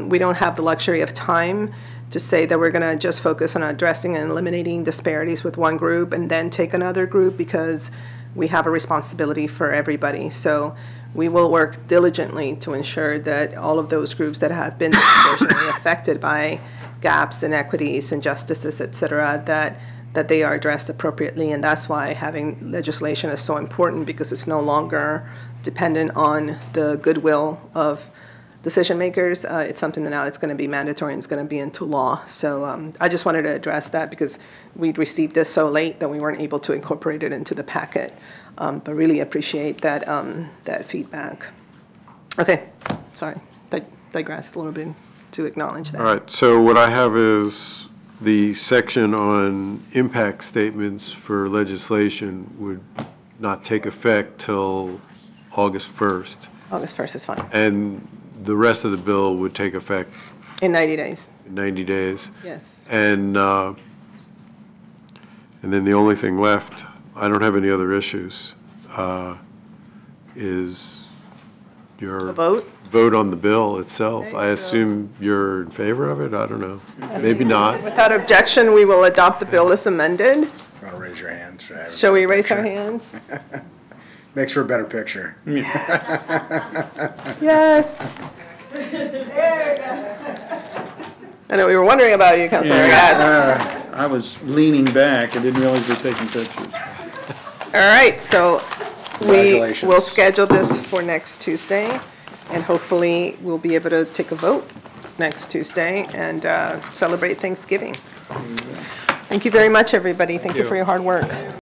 we don't have the luxury of time to say that we're going to just focus on addressing and eliminating disparities with one group and then take another group, because we have a responsibility for everybody. So we will work diligently to ensure that all of those groups that have been disproportionately affected by gaps, inequities, injustices, et cetera, that they are addressed appropriately. And that's why having legislation is so important, because it's no longer dependent on the goodwill of decision makers. It's something that now it's going to be mandatory and it's going to be into law. So I just wanted to address that because we'd received this so late that we weren't able to incorporate it into the packet. But really appreciate that, that feedback. Okay, sorry, digressed a little bit to acknowledge that. All right, so what I have is the section on impact statements for legislation would not take effect till August 1st. August 1st is fine. And the rest of the bill would take effect in 90 days. 90 days. Yes. And then the only thing left, I don't have any other issues, is your vote on the bill itself. Okay, I assume you're in favor of it? I don't know. Maybe not. Without objection, we will adopt the bill as amended. You want to raise your hands? Shall we raise our hands? Makes for a better picture. Yes. Yes. There we go. I know we were wondering about you, Councilor Gatz. I was leaning back. I didn't realize we were taking pictures. All right, so we will schedule this for next Tuesday, and hopefully we'll be able to take a vote next Tuesday and celebrate Thanksgiving. Thank you very much, everybody. Thank you for your hard work.